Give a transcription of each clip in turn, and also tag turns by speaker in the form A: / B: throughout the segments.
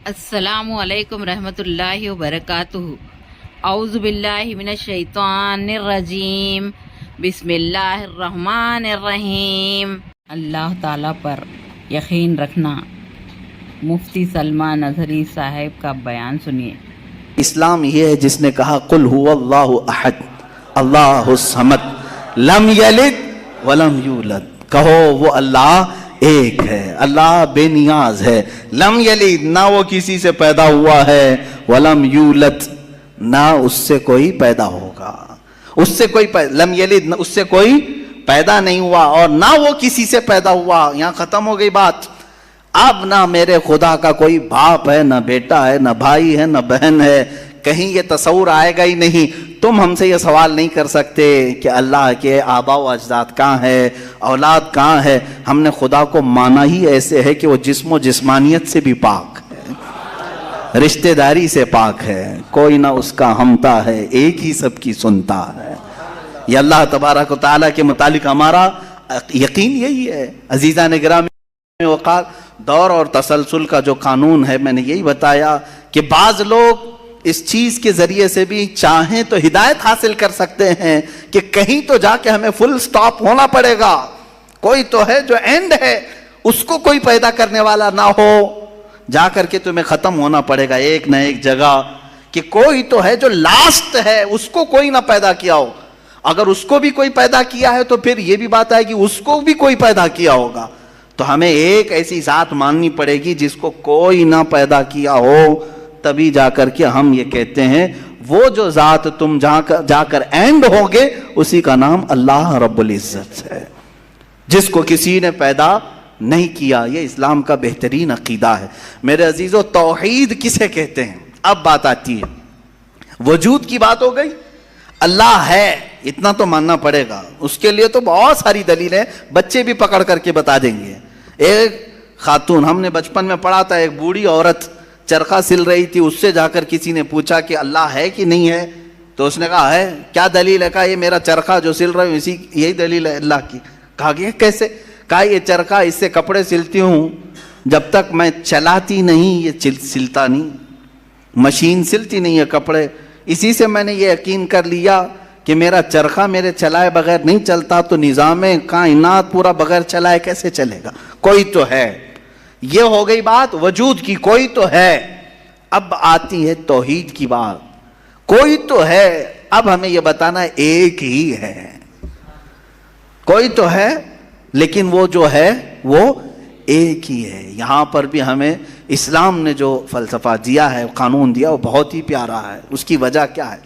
A: السلام علیکم رحمۃ اللہ وبرکاتہ۔ اعوذ باللہ من الشیطان الرجیم، بسم اللہ الرحمن الرحیم۔ اللہ تعالیٰ پر یقین رکھنا۔ مفتی سلمان اظہری صاحب کا بیان سنیے۔
B: اسلام یہ ہے جس نے کہا قل هو اللہ احد اللہ الصمد لم یلد ولم یولد، کہو وہ اللہ ایک ہے، اللہ بے نیاز ہے، لم یلد نہ وہ کسی سے پیدا ہوا ہے، ولم یولد نہ اس سے کوئی پیدا ہوگا، اس سے کوئی لم یلد اس سے کوئی پیدا نہیں ہوا اور نہ وہ کسی سے پیدا ہوا۔ یہاں ختم ہو گئی بات۔ اب نہ میرے خدا کا کوئی باپ ہے، نہ بیٹا ہے، نہ بھائی ہے، نہ بہن ہے، کہیں یہ تصور آئے گا ہی نہیں۔ تم ہم سے یہ سوال نہیں کر سکتے کہ اللہ کے آباء و اجداد کہاں ہے، اولاد کہاں ہے۔ ہم نے خدا کو مانا ہی ایسے ہے کہ وہ جسم و جسمانیت سے بھی پاک ہے، رشتہ داری سے پاک ہے، کوئی نہ اس کا ہمتا ہے، ایک ہی سب کی سنتا ہے۔ یہ اللہ تبارک و تعالیٰ کے متعلق ہمارا یقین یہی ہے۔ عزیزان گرامی وقار، دور اور تسلسل کا جو قانون ہے، میں نے یہی بتایا کہ بعض لوگ اس چیز کے ذریعے سے بھی چاہیں تو ہدایت حاصل کر سکتے ہیں کہ کہیں تو جا کے ہمیں فل سٹاپ ہونا پڑے گا، کوئی تو ہے جو اینڈ ہے، اس کو کوئی پیدا کرنے والا نہ ہو، جا کر کے تمہیں ختم ہونا پڑے گا ایک نہ ایک جگہ، کہ کوئی تو ہے جو لاسٹ ہے، اس کو کوئی نہ پیدا کیا ہو۔ اگر اس کو بھی کوئی پیدا کیا ہے تو پھر یہ بھی بات ہے کہ اس کو بھی کوئی پیدا کیا ہوگا۔ تو ہمیں ایک ایسی ذات ماننی پڑے گی جس کو کوئی نہ پیدا کیا ہو، تبھی جا کر کے ہم یہ کہتے ہیں وہ جو ذات تم جا کر اینڈ ہوگے اسی کا نام اللہ رب العزت ہے، جس کو کسی نے پیدا نہیں کیا۔ یہ اسلام کا بہترین عقیدہ ہے۔ میرے عزیزو، توحید کسے کہتے ہیں؟ اب بات آتی ہے، وجود کی بات ہو گئی، اللہ ہے اتنا تو ماننا پڑے گا۔ اس کے لیے تو بہت ساری دلیلیں بچے بھی پکڑ کر کے بتا دیں گے۔ ایک خاتون، ہم نے بچپن میں پڑھا تھا، ایک بوڑھی عورت چرخہ سل رہی تھی، اس سے جا کر کسی نے پوچھا کہ اللہ ہے کہ نہیں ہے، تو اس نے کہا ہے۔ کیا دلیل ہے؟ کہا یہ میرا چرخہ جو سل رہا ہوں یہی دلیل ہے اللہ کی۔ کہا کہ کیسے؟ کہا یہ چرخہ، اس سے کپڑے سلتی ہوں، جب تک میں چلاتی نہیں یہ سلتا نہیں، مشین سلتی نہیں ہے کپڑے، اسی سے میں نے یہ یقین کر لیا کہ میرا چرخہ میرے چلائے بغیر نہیں چلتا، تو نظام کائنات پورا بغیر چلائے کیسے چلے گا؟ کوئی تو ہے۔ یہ ہو گئی بات وجود کی، کوئی تو ہے۔ اب آتی ہے توحید کی بات، کوئی تو ہے، اب ہمیں یہ بتانا ہے ایک ہی ہے۔ کوئی تو ہے لیکن وہ جو ہے وہ ایک ہی ہے۔ یہاں پر بھی ہمیں اسلام نے جو فلسفہ دیا ہے، قانون دیا، وہ بہت ہی پیارا ہے۔ اس کی وجہ کیا ہے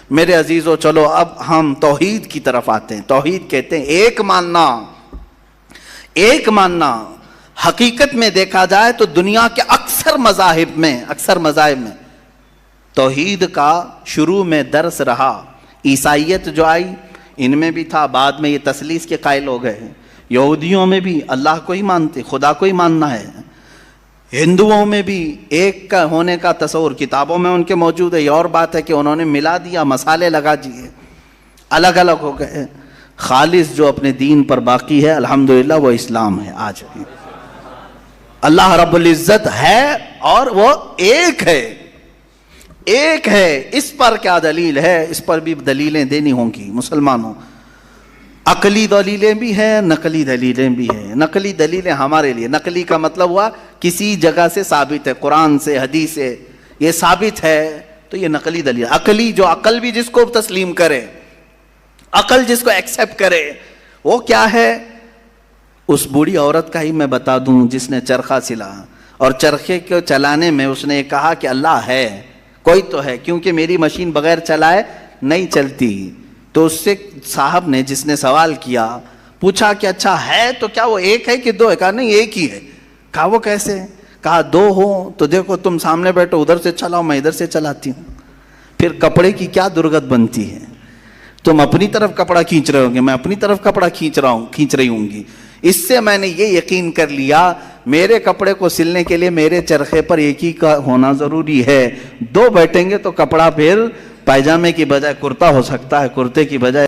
B: میرے عزیزو؟ چلو اب ہم توحید کی طرف آتے ہیں۔ توحید کہتے ہیں ایک ماننا، ایک ماننا۔ حقیقت میں دیکھا جائے تو دنیا کے اکثر مذاہب میں توحید کا شروع میں درس رہا۔ عیسائیت جو آئی ان میں بھی تھا، بعد میں یہ تثلیث کے قائل ہو گئے۔ یہودیوں میں بھی اللہ کو ہی مانتے، خدا کو ہی ماننا ہے۔ ہندوؤں میں بھی ایک کا ہونے کا تصور کتابوں میں ان کے موجود ہے۔ یہ اور بات ہے کہ انہوں نے ملا دیا، مسالے لگا دیے، الگ الگ ہو گئے۔ خالص جو اپنے دین پر باقی ہے الحمدللہ وہ اسلام ہے آج بھی۔ اللہ رب العزت ہے اور وہ ایک ہے، ایک ہے۔ اس پر کیا دلیل ہے؟ اس پر بھی دلیلیں دینی ہوں گی مسلمانوں۔ عقلی دلیلیں بھی ہیں، نقلی دلیلیں بھی ہیں۔ نقلی دلیلیں ہمارے لیے، نقلی کا مطلب ہوا کسی جگہ سے ثابت ہے، قرآن سے، حدیث سے یہ ثابت ہے تو یہ نقلی دلیل۔ عقلی جو عقل بھی جس کو تسلیم کرے، عقل جس کو ایکسیپٹ کرے، وہ کیا ہے؟ اس بوڑھی عورت کا ہی میں بتا دوں جس نے چرخہ سلا، اور چرخے کو چلانے میں اس نے کہا کہ اللہ ہے، کوئی تو ہے، کیونکہ میری مشین بغیر چلائے نہیں چلتی۔ تو اس سے صاحب نے، جس نے سوال کیا، پوچھا کہ اچھا ہے تو کیا وہ ایک ہے کہ دو ہے؟ کہا نہیں ایک ہی ہے۔ کہا وہ کیسے؟ کہا دو ہو تو دیکھو تم سامنے بیٹھو، ادھر سے چلاؤ، میں ادھر سے چلاتی ہوں، پھر کپڑے کی کیا درگت بنتی ہے؟ تم اپنی طرف کپڑا کھینچ رہے ہوں گے، میں اپنی طرف کپڑا کھینچ رہی ہوں گی۔ اس سے میں نے یہ یقین کر لیا میرے کپڑے کو سلنے کے لیے میرے چرخے پر ایک ہی کا ہونا ضروری ہے۔ دو بیٹھیں گے تو کپڑا پھر پائجامے کی بجائے کرتا ہو سکتا ہے، کرتے کی بجائے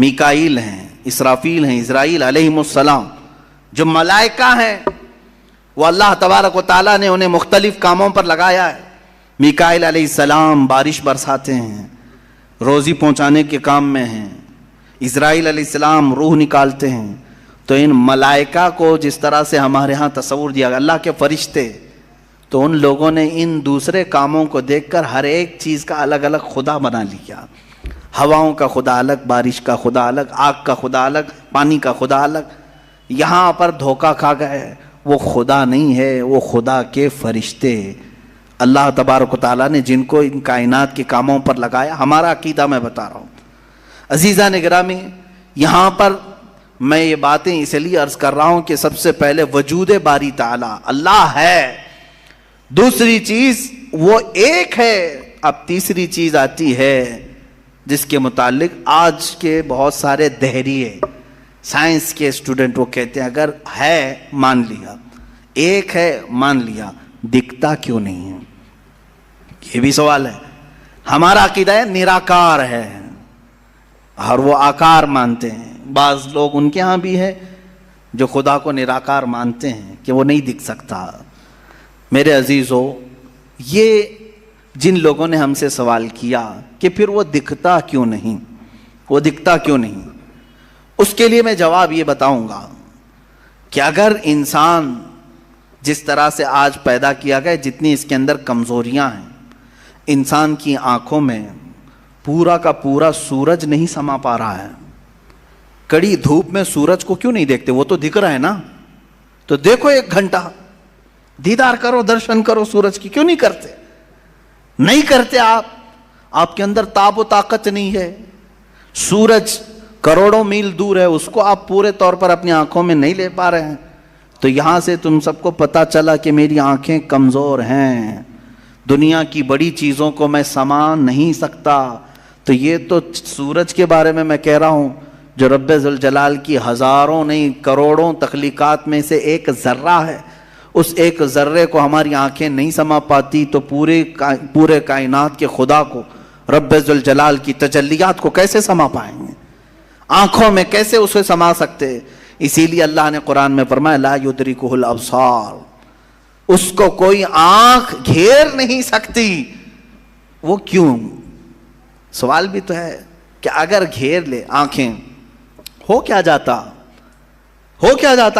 B: میکائیل ہیں، اسرافیل ہیں، اسرائیل علیہم السلام، جو ملائکہ ہیں، وہ اللہ تبارک و تعالیٰ نے انہیں مختلف کاموں پر لگایا ہے۔ میکائیل علیہ السلام بارش برساتے ہیں، روزی پہنچانے کے کام میں ہیں، اسرائیل علیہ السلام روح نکالتے ہیں۔ تو ان ملائکہ کو جس طرح سے ہمارے ہاں تصور دیا گیا اللہ کے فرشتے، تو ان لوگوں نے ان دوسرے کاموں کو دیکھ کر ہر ایک چیز کا الگ الگ خدا بنا لیا۔ ہواؤں کا خدا الگ، بارش کا خدا الگ، آگ کا خدا الگ، پانی کا خدا الگ۔ یہاں پر دھوکہ کھا گئے، وہ خدا نہیں ہے، وہ خدا کے فرشتے، اللہ تبارک و تعالیٰ نے جن کو ان کائنات کے کاموں پر لگایا۔ ہمارا عقیدہ میں بتا رہا ہوں عزیزان گرامی، یہاں پر میں یہ باتیں اس لیے عرض کر رہا ہوں کہ سب سے پہلے وجود باری تعالیٰ اللہ ہے، دوسری چیز وہ ایک ہے۔ اب تیسری چیز آتی ہے جس کے متعلق آج کے بہت سارے دہریے سائنس کے اسٹوڈنٹ وہ کہتے ہیں اگر ہے مان لیا، ایک ہے مان لیا، دکھتا کیوں نہیں ہے؟ یہ بھی سوال ہے۔ ہمارا عقیدہ ہے نراکار ہے، اور وہ آکار مانتے ہیں۔ بعض لوگ ان کے ہاں بھی ہے جو خدا کو نراکار مانتے ہیں کہ وہ نہیں دکھ سکتا۔ میرے عزیزو، یہ جن لوگوں نے ہم سے سوال کیا کہ پھر وہ دکھتا کیوں نہیں، وہ دکھتا کیوں نہیں، اس کے لیے میں جواب یہ بتاؤں گا کہ اگر انسان جس طرح سے آج پیدا کیا گیا، جتنی اس کے اندر کمزوریاں ہیں، انسان کی آنکھوں میں پورا کا پورا سورج نہیں سما پا رہا ہے۔ کڑی دھوپ میں سورج کو کیوں نہیں دیکھتے؟ وہ تو دکھ رہا ہے نا، تو دیکھو 1 گھنٹہ دیدار کرو، درشن کرو سورج کی، کیوں نہیں کرتے؟ نہیں کرتے آپ کے اندر تاب و طاقت نہیں ہے۔ سورج کروڑوں میل دور ہے، اس کو آپ پورے طور پر اپنی آنکھوں میں نہیں لے پا رہے ہیں۔ تو یہاں سے تم سب کو پتا چلا کہ میری آنکھیں کمزور ہیں، دنیا کی بڑی چیزوں کو میں سما نہیں سکتا۔ تو یہ تو سورج کے بارے میں کہہ رہا ہوں جو رب ذوالجلال کی ہزاروں نہیں کروڑوں تخلیقات میں سے ایک ذرہ ہے، اس ایک ذرے کو ہماری آنکھیں نہیں سما پاتی، تو پورے کائنات کے خدا کو، رب ذوالجلال کی تجلیات کو کیسے سما پائیں گے؟ آنکھوں میں کیسے اسے سما سکتے؟ اسی لیے اللہ نے قرآن میں فرمایا لا یدرکہ الابصار، اس کو کوئی آنکھ گھیر نہیں سکتی۔ وہ کیوں؟ سوال بھی تو ہے کہ اگر گھیر لے آنکھیں، ہو کیا جاتا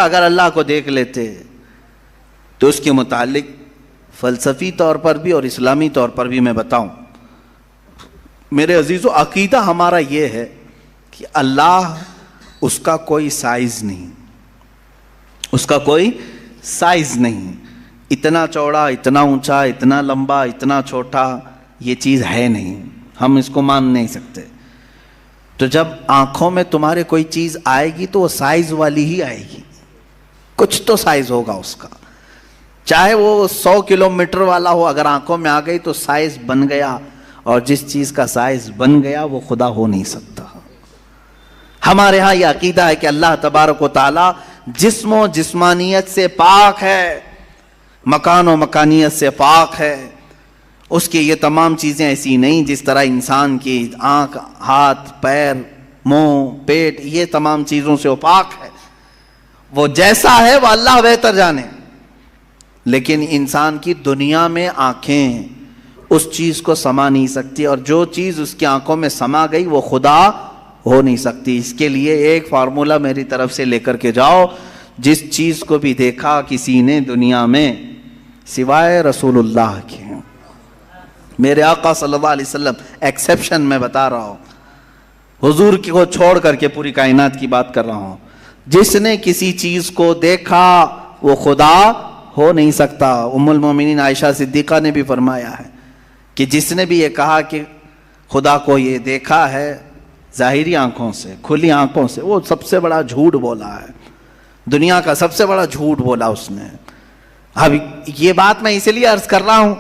B: اگر اللہ کو دیکھ لیتے؟ تو اس کے متعلق فلسفی طور پر بھی اور اسلامی طور پر بھی میں بتاؤں، میرے عزیزو، عقیدہ ہمارا یہ ہے کہ اللہ، اس کا کوئی سائز نہیں، اس کا کوئی سائز نہیں، اتنا چوڑا، اتنا اونچا، اتنا لمبا، اتنا چھوٹا، یہ چیز ہے نہیں، ہم اس کو مان نہیں سکتے۔ تو جب آنکھوں میں تمہارے کوئی چیز آئے گی تو وہ سائز والی ہی آئے گی، کچھ تو سائز ہوگا اس کا، چاہے وہ 100 کلومیٹر والا ہو، اگر آنکھوں میں آ گئی تو سائز بن گیا، اور جس چیز کا سائز بن گیا وہ خدا ہو نہیں سکتا۔ ہمارے ہاں یہ عقیدہ ہے کہ اللہ تبارک و تعالی جسم و جسمانیت سے پاک ہے، مکان و مکانیت سے پاک ہے، اس کی یہ تمام چیزیں ایسی نہیں جس طرح انسان کی آنکھ، ہاتھ، پیر، منہ، پیٹ، یہ تمام چیزوں سے وہ پاک ہے، وہ جیسا ہے وہ اللہ بہتر جانے۔ لیکن انسان کی دنیا میں آنکھیں اس چیز کو سما نہیں سکتی، اور جو چیز اس کی آنکھوں میں سما گئی وہ خدا ہو نہیں سکتی۔ اس کے لیے ایک فارمولہ میری طرف سے لے کر کے جاؤ، جس چیز کو بھی دیکھا کسی نے دنیا میں سوائے رسول اللہ کے، میرے آقا صلی اللہ علیہ وسلم ایکسیپشن میں بتا رہا ہوں، حضور کو چھوڑ کر کے پوری کائنات کی بات کر رہا ہوں، جس نے کسی چیز کو دیکھا وہ خدا ہو نہیں سکتا۔ ام المومنین عائشہ صدیقہ نے بھی فرمایا ہے کہ جس نے بھی یہ کہا کہ خدا کو یہ دیکھا ہے ظاہری آنکھوں سے، کھلی آنکھوں سے، وہ سب سے بڑا جھوٹ بولا ہے، دنیا کا سب سے بڑا جھوٹ بولا اس نے۔ اب یہ بات میں اس لیے عرض کر رہا ہوں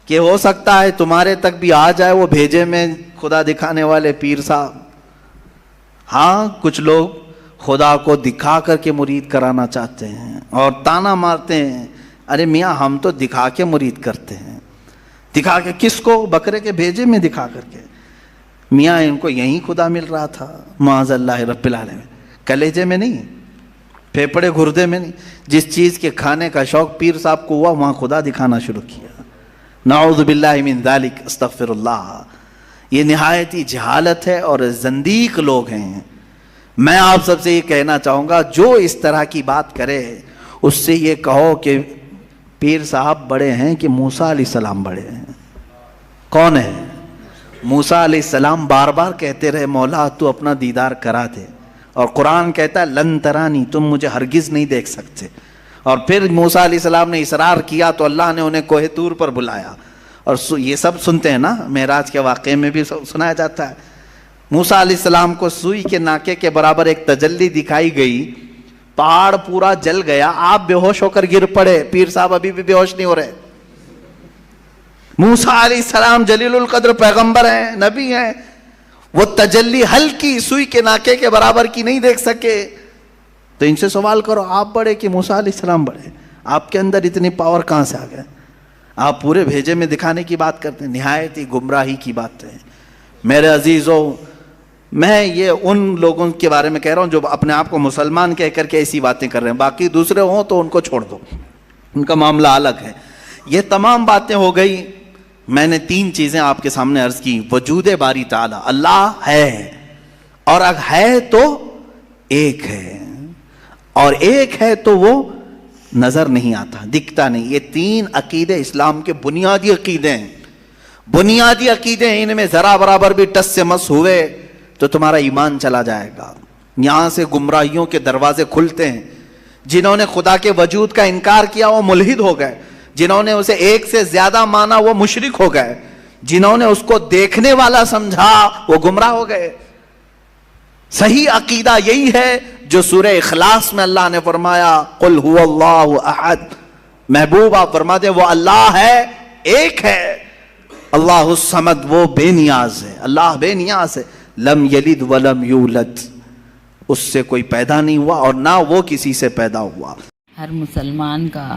B: کہ ہو سکتا ہے تمہارے تک بھی آ جائے وہ بھیجے میں خدا دکھانے والے پیر صاحب۔ ہاں، کچھ لوگ خدا کو دکھا کر کے مرید کرانا چاہتے ہیں اور تانا مارتے ہیں، ارے میاں ہم تو دکھا کے مرید کرتے ہیں۔ دکھا کے کس کو؟ بکرے کے بھیجے میں دکھا کر کے۔ میاں ان کو یہیں خدا مل رہا تھا معاذ اللہ رب العالمین، کلیجے میں نہیں، پھیپڑے گردے میں نہیں. جس چیز کے کھانے کا شوق پیر صاحب کو ہوا وہاں خدا دکھانا شروع کیا. نعوذ باللہ من ذالک، استغفر اللہ. یہ نہایت ہی جہالت ہے اور زندیق لوگ ہیں. میں آپ سب سے یہ کہنا چاہوں گا جو اس طرح کی بات کرے اس سے یہ کہو کہ پیر صاحب بڑے ہیں کہ موسیٰ علیہ السلام بڑے ہیں. کون ہے؟ موسیٰ علیہ السلام بار بار کہتے رہے مولا تو اپنا دیدار کرا دے، اور قرآن کہتا ہے لن ترانی، تم مجھے ہرگز نہیں دیکھ سکتے. اور پھر موسیٰ علیہ السلام نے اصرار کیا تو اللہ نے انہیں کوہ طور پر بلایا. اور یہ سب سنتے ہیں نا، معراج کے واقعے میں بھی سنایا جاتا ہے. موسیٰ علیہ السلام کو سوئی کے ناکے کے برابر ایک تجلی دکھائی گئی، پہاڑ پورا جل گیا، آپ بے ہوش ہو کر گر پڑے. پیر صاحب ابھی بھی بے ہوش نہیں ہو رہے. موسیٰ علیہ السلام جلیل القدر پیغمبر ہیں، نبی ہیں، وہ تجلی ہلکی سوئی کے ناکے کے برابر کی نہیں دیکھ سکے. تو ان سے سوال کرو آپ بڑے کہ موسیٰ علیہ السلام بڑے؟ آپ کے اندر اتنی پاور کہاں سے آ گئے؟ آپ پورے بھیجے میں دکھانے کی بات کرتے ہیں، نہایت ہی گمراہی کی بات ہے. میرے عزیزوں، میں یہ ان لوگوں کے بارے میں کہہ رہا ہوں جو اپنے آپ کو مسلمان کہہ کر کے ایسی باتیں کر رہے ہیں. باقی دوسرے ہوں تو ان کو چھوڑ دو، ان کا معاملہ الگ ہے. یہ تمام باتیں ہو گئی. میں نے 3 چیزیں آپ کے سامنے عرض کی. وجود باری تعالی، اللہ ہے، اور اگر ہے تو ایک ہے، اور ایک ہے تو وہ نظر نہیں آتا، دکھتا نہیں. یہ 3 عقیدے اسلام کے بنیادی عقیدے ہیں. بنیادی عقیدے ہیں، ان میں ذرا برابر بھی ٹس سے مس ہوئے تو تمہارا ایمان چلا جائے گا. یہاں سے گمراہیوں کے دروازے کھلتے ہیں. جنہوں نے خدا کے وجود کا انکار کیا وہ ملحد ہو گئے، جنہوں نے اسے ایک سے زیادہ مانا وہ مشرک ہو گئے، جنہوں نے اس کو دیکھنے والا سمجھا وہ گمراہ ہو گئے. صحیح عقیدہ یہی ہے جو سورہ اخلاص میں اللہ نے فرمایا قل هو اللہ احد. محبوب آپ فرما دیں وہ اللہ ہے، ایک ہے. اللہ الصمد، وہ بے نیاز ہے. اللہ بے نیاز ہے. لم یلد ولم یولد، اس سے کوئی پیدا نہیں ہوا اور نہ وہ کسی سے پیدا ہوا.
A: ہر مسلمان کا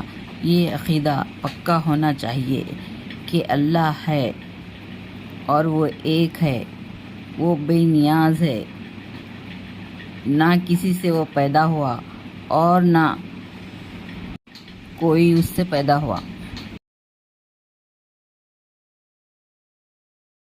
A: یہ عقیدہ پکا ہونا چاہیے کہ اللہ ہے اور وہ ایک ہے، وہ بے نیاز ہے، نہ کسی سے وہ پیدا ہوا اور نہ کوئی اس سے پیدا ہوا.